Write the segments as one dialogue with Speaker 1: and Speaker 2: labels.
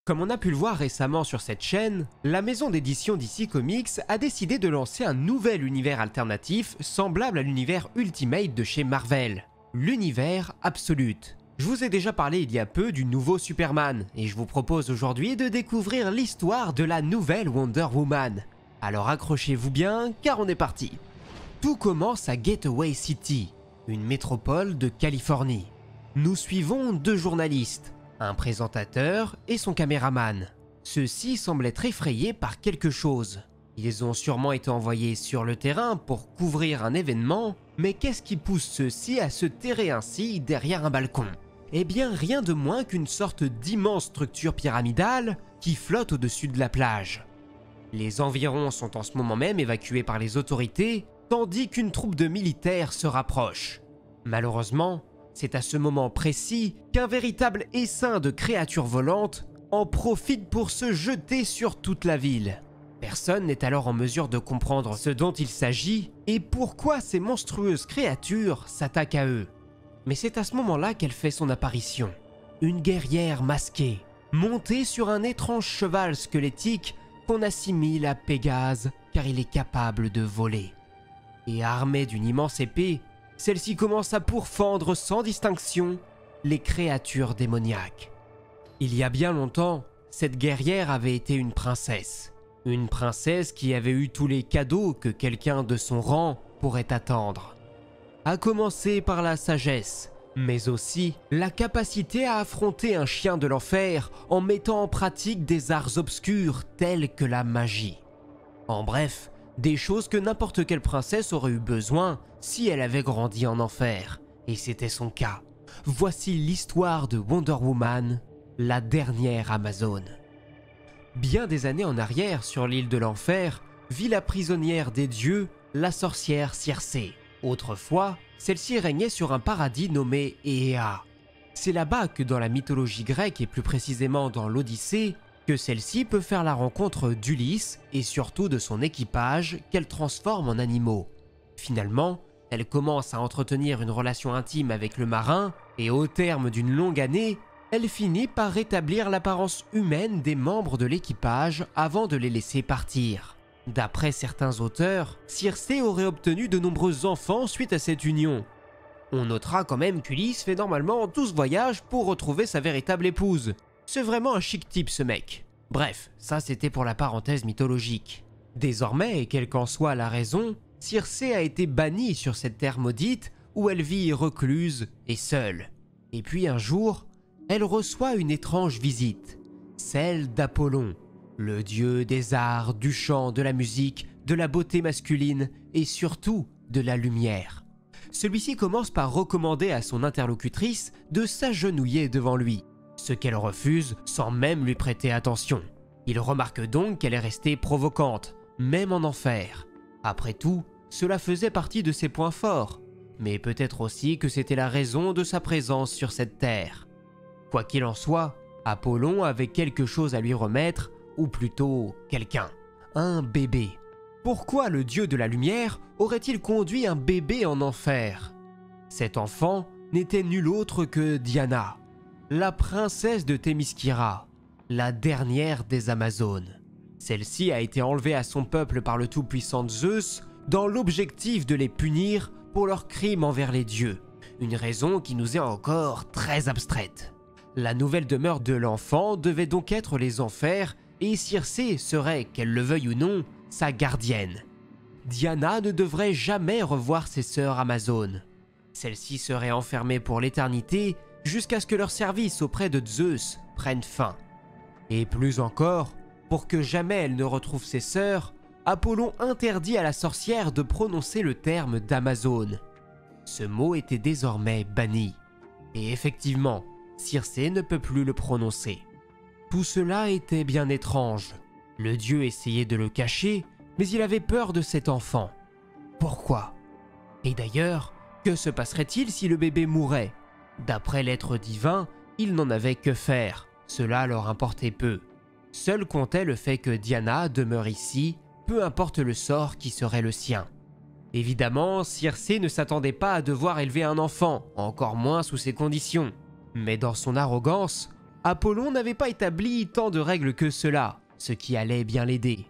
Speaker 1: Comme on a pu le voir récemment sur cette chaîne, la maison d'édition DC Comics a décidé de lancer un nouvel univers alternatif semblable à l'univers Ultimate de chez Marvel, l'univers Absolute. Je vous ai déjà parlé il y a peu du nouveau Superman, et je vous propose aujourd'hui de découvrir l'histoire de la nouvelle Wonder Woman. Alors accrochez-vous bien, car on est parti. Tout commence à Gateway City, une métropole de Californie. Nous suivons deux journalistes, un présentateur et son caméraman. Ceux-ci semblent être effrayés par quelque chose. Ils ont sûrement été envoyés sur le terrain pour couvrir un événement, mais qu'est-ce qui pousse ceux-ci à se terrer ainsi derrière un balcon? Eh bien rien de moins qu'une sorte d'immense structure pyramidale qui flotte au-dessus de la plage. Les environs sont en ce moment même évacués par les autorités, tandis qu'une troupe de militaires se rapproche. Malheureusement, c'est à ce moment précis qu'un véritable essaim de créatures volantes en profite pour se jeter sur toute la ville. Personne n'est alors en mesure de comprendre ce dont il s'agit et pourquoi ces monstrueuses créatures s'attaquent à eux. Mais c'est à ce moment-là qu'elle fait son apparition. Une guerrière masquée, montée sur un étrange cheval squelettique qu'on assimile à Pégase car il est capable de voler. Et armée d'une immense épée, celle-ci commence à pourfendre sans distinction les créatures démoniaques. Il y a bien longtemps, cette guerrière avait été une princesse. Une princesse qui avait eu tous les cadeaux que quelqu'un de son rang pourrait attendre. À commencer par la sagesse, mais aussi la capacité à affronter un chien de l'enfer en mettant en pratique des arts obscurs tels que la magie. En bref, des choses que n'importe quelle princesse aurait eu besoin si elle avait grandi en enfer, et c'était son cas. Voici l'histoire de Wonder Woman, la dernière Amazone. Bien des années en arrière, sur l'île de l'enfer, vit la prisonnière des dieux, la sorcière Circé. Autrefois, celle-ci régnait sur un paradis nommé Ea. C'est là-bas que dans la mythologie grecque et plus précisément dans l'Odyssée, que celle-ci peut faire la rencontre d'Ulysse et surtout de son équipage qu'elle transforme en animaux. Finalement, elle commence à entretenir une relation intime avec le marin et au terme d'une longue année, elle finit par rétablir l'apparence humaine des membres de l'équipage avant de les laisser partir. D'après certains auteurs, Circé aurait obtenu de nombreux enfants suite à cette union. On notera quand même qu'Ulysse fait normalement tout ce voyage pour retrouver sa véritable épouse. C'est vraiment un chic type ce mec. Bref, ça c'était pour la parenthèse mythologique. Désormais, et quelle qu'en soit la raison, Circé a été bannie sur cette terre maudite où elle vit recluse et seule. Et puis un jour, elle reçoit une étrange visite, celle d'Apollon, le dieu des arts, du chant, de la musique, de la beauté masculine et surtout de la lumière. Celui-ci commence par recommander à son interlocutrice de s'agenouiller devant lui, ce qu'elle refuse sans même lui prêter attention. Il remarque donc qu'elle est restée provocante, même en enfer. Après tout, cela faisait partie de ses points forts, mais peut-être aussi que c'était la raison de sa présence sur cette terre. Quoi qu'il en soit, Apollon avait quelque chose à lui remettre, ou plutôt quelqu'un, un bébé. Pourquoi le dieu de la lumière aurait-il conduit un bébé en enfer? Cet enfant n'était nul autre que Diana, la princesse de Themyscira, la dernière des Amazones. Celle-ci a été enlevée à son peuple par le tout-puissant Zeus dans l'objectif de les punir pour leurs crimes envers les dieux, une raison qui nous est encore très abstraite. La nouvelle demeure de l'enfant devait donc être les enfers et Circé serait, qu'elle le veuille ou non, sa gardienne. Diana ne devrait jamais revoir ses sœurs Amazones. Celles-ci seraient enfermées pour l'éternité jusqu'à ce que leur service auprès de Zeus prenne fin. Et plus encore, pour que jamais elle ne retrouve ses sœurs, Apollon interdit à la sorcière de prononcer le terme d'Amazone. Ce mot était désormais banni. Et effectivement, Circé ne peut plus le prononcer. Tout cela était bien étrange. Le dieu essayait de le cacher, mais il avait peur de cet enfant. Pourquoi? Et d'ailleurs, que se passerait-il si le bébé mourait? D'après l'être divin, il n'en avait que faire. Cela leur importait peu. Seul comptait le fait que Diana demeure ici, peu importe le sort qui serait le sien. Évidemment, Circé ne s'attendait pas à devoir élever un enfant, encore moins sous ces conditions. Mais dans son arrogance, Apollon n'avait pas établi tant de règles que cela, ce qui allait bien l'aider.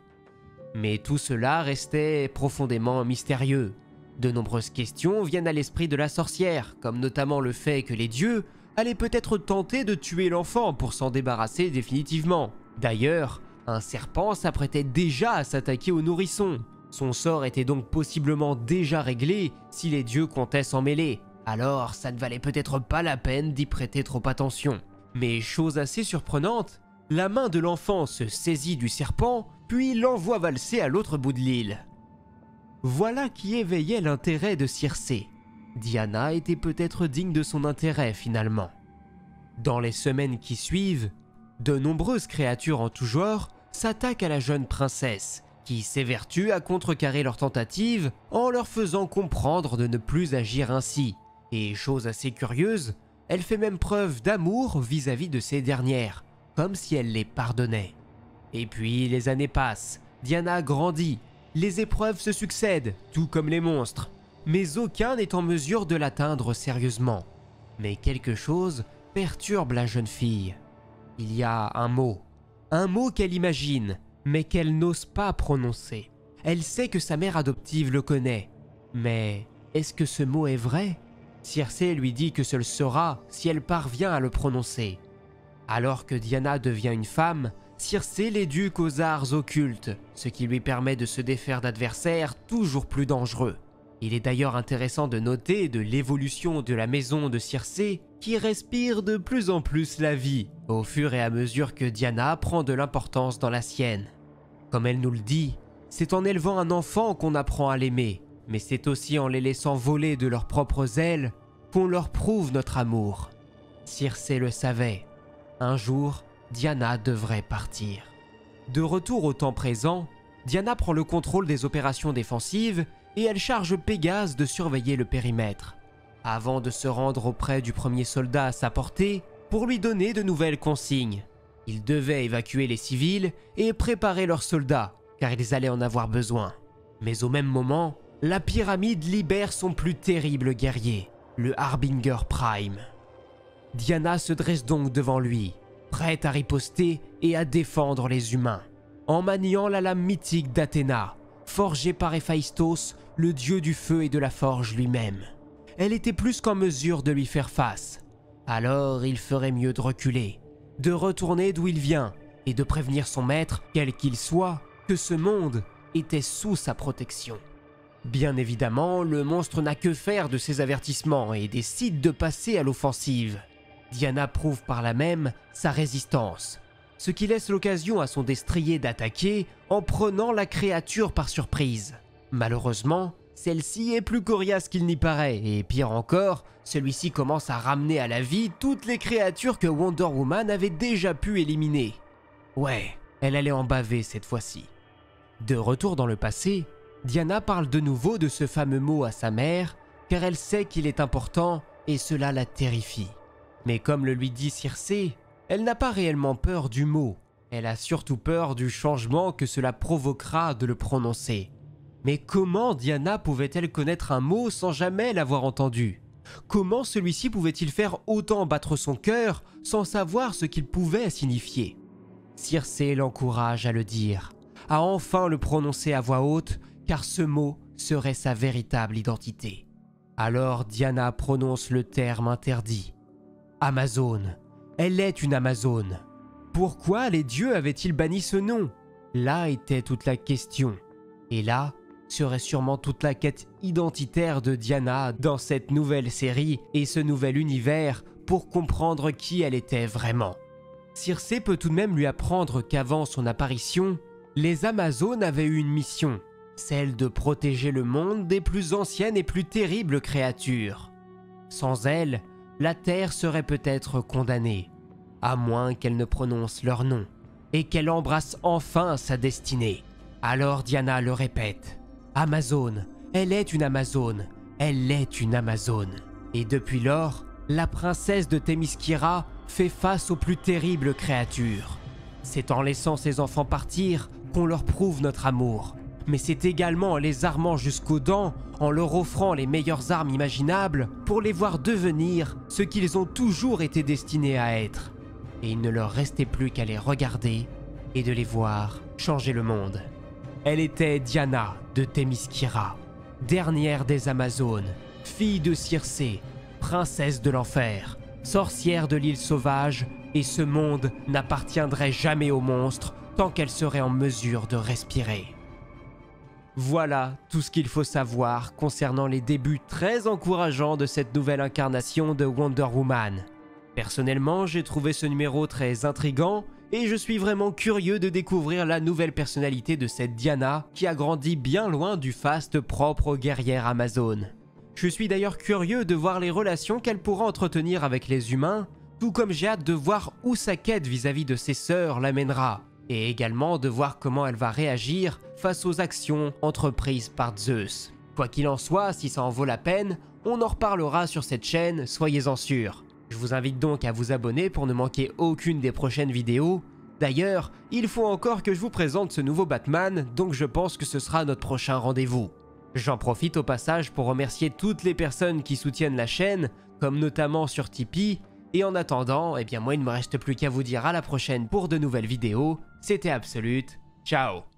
Speaker 1: Mais tout cela restait profondément mystérieux. De nombreuses questions viennent à l'esprit de la sorcière, comme notamment le fait que les dieux allaient peut-être tenter de tuer l'enfant pour s'en débarrasser définitivement. D'ailleurs, un serpent s'apprêtait déjà à s'attaquer au nourrisson. Son sort était donc possiblement déjà réglé si les dieux comptaient s'en mêler. Alors ça ne valait peut-être pas la peine d'y prêter trop attention. Mais chose assez surprenante, la main de l'enfant se saisit du serpent, puis l'envoie valser à l'autre bout de l'île. Voilà qui éveillait l'intérêt de Circé. Diana était peut-être digne de son intérêt finalement. Dans les semaines qui suivent, de nombreuses créatures en tout genre s'attaquent à la jeune princesse, qui s'évertue à contrecarrer leurs tentatives en leur faisant comprendre de ne plus agir ainsi. Et chose assez curieuse, elle fait même preuve d'amour vis-à-vis de ces dernières, comme si elle les pardonnait. Et puis les années passent, Diana grandit, les épreuves se succèdent, tout comme les monstres, mais aucun n'est en mesure de l'atteindre sérieusement. Mais quelque chose perturbe la jeune fille. Il y a un mot qu'elle imagine, mais qu'elle n'ose pas prononcer. Elle sait que sa mère adoptive le connaît, mais est-ce que ce mot est vrai ? Circé lui dit que ce le sera si elle parvient à le prononcer. Alors que Diana devient une femme, Circé l'éduque aux arts occultes, ce qui lui permet de se défaire d'adversaires toujours plus dangereux. Il est d'ailleurs intéressant de noter de l'évolution de la maison de Circé qui respire de plus en plus la vie, au fur et à mesure que Diana prend de l'importance dans la sienne. Comme elle nous le dit, c'est en élevant un enfant qu'on apprend à l'aimer, mais c'est aussi en les laissant voler de leurs propres ailes qu'on leur prouve notre amour. Circé le savait. Un jour, Diana devrait partir. De retour au temps présent, Diana prend le contrôle des opérations défensives et elle charge Pégase de surveiller le périmètre, avant de se rendre auprès du premier soldat à sa portée pour lui donner de nouvelles consignes. Ils devaient évacuer les civils et préparer leurs soldats, car ils allaient en avoir besoin. Mais au même moment, la pyramide libère son plus terrible guerrier, le Harbinger Prime. Diana se dresse donc devant lui, prête à riposter et à défendre les humains, en maniant la lame mythique d'Athéna, forgée par Héphaïstos, le dieu du feu et de la forge lui-même. Elle était plus qu'en mesure de lui faire face. Alors il ferait mieux de reculer, de retourner d'où il vient et de prévenir son maître, quel qu'il soit, que ce monde était sous sa protection. Bien évidemment, le monstre n'a que faire de ces avertissements et décide de passer à l'offensive. Diana prouve par là même sa résistance, ce qui laisse l'occasion à son destrier d'attaquer en prenant la créature par surprise. Malheureusement, celle-ci est plus coriace qu'il n'y paraît, et pire encore, celui-ci commence à ramener à la vie toutes les créatures que Wonder Woman avait déjà pu éliminer. Ouais, elle allait en baver cette fois-ci. De retour dans le passé, Diana parle de nouveau de ce fameux mot à sa mère, car elle sait qu'il est important et cela la terrifie. Mais comme le lui dit Circé, elle n'a pas réellement peur du mot, elle a surtout peur du changement que cela provoquera de le prononcer. Mais comment Diana pouvait-elle connaître un mot sans jamais l'avoir entendu ? Comment celui-ci pouvait-il faire autant battre son cœur sans savoir ce qu'il pouvait signifier ? Circé l'encourage à le dire, à enfin le prononcer à voix haute, car ce mot serait sa véritable identité. Alors Diana prononce le terme interdit. Amazone. Elle est une Amazone. Pourquoi les dieux avaient-ils banni ce nom ? Là était toute la question. Et là serait sûrement toute la quête identitaire de Diana dans cette nouvelle série et ce nouvel univers pour comprendre qui elle était vraiment. Circé peut tout de même lui apprendre qu'avant son apparition, les Amazones avaient eu une mission, celle de protéger le monde des plus anciennes et plus terribles créatures. Sans elles, la Terre serait peut-être condamnée, à moins qu'elle ne prononce leur nom, et qu'elle embrasse enfin sa destinée. Alors Diana le répète, Amazone, elle est une Amazone, elle est une Amazone. Et depuis lors, la princesse de Themyscira fait face aux plus terribles créatures. C'est en laissant ses enfants partir qu'on leur prouve notre amour. Mais c'est également en les armant jusqu'aux dents, en leur offrant les meilleures armes imaginables pour les voir devenir ce qu'ils ont toujours été destinés à être. et il ne leur restait plus qu'à les regarder et de les voir changer le monde. Elle était Diana de Themyscira, dernière des Amazones, fille de Circé, princesse de l'enfer, sorcière de l'île sauvage, et ce monde n'appartiendrait jamais aux monstres tant qu'elle serait en mesure de respirer. Voilà tout ce qu'il faut savoir concernant les débuts très encourageants de cette nouvelle incarnation de Wonder Woman. Personnellement, j'ai trouvé ce numéro très intriguant et je suis vraiment curieux de découvrir la nouvelle personnalité de cette Diana qui a grandi bien loin du faste propre aux guerrières amazones. Je suis d'ailleurs curieux de voir les relations qu'elle pourra entretenir avec les humains, tout comme j'ai hâte de voir où sa quête vis-à-vis de ses sœurs l'amènera, et également de voir comment elle va réagir face aux actions entreprises par Zeus. Quoi qu'il en soit, si ça en vaut la peine, on en reparlera sur cette chaîne, soyez-en sûrs. Je vous invite donc à vous abonner pour ne manquer aucune des prochaines vidéos. D'ailleurs, il faut encore que je vous présente ce nouveau Batman, donc je pense que ce sera notre prochain rendez-vous. J'en profite au passage pour remercier toutes les personnes qui soutiennent la chaîne, comme notamment sur Tipeee, et en attendant, moi il ne me reste plus qu'à vous dire à la prochaine pour de nouvelles vidéos. C'était Absolute, ciao!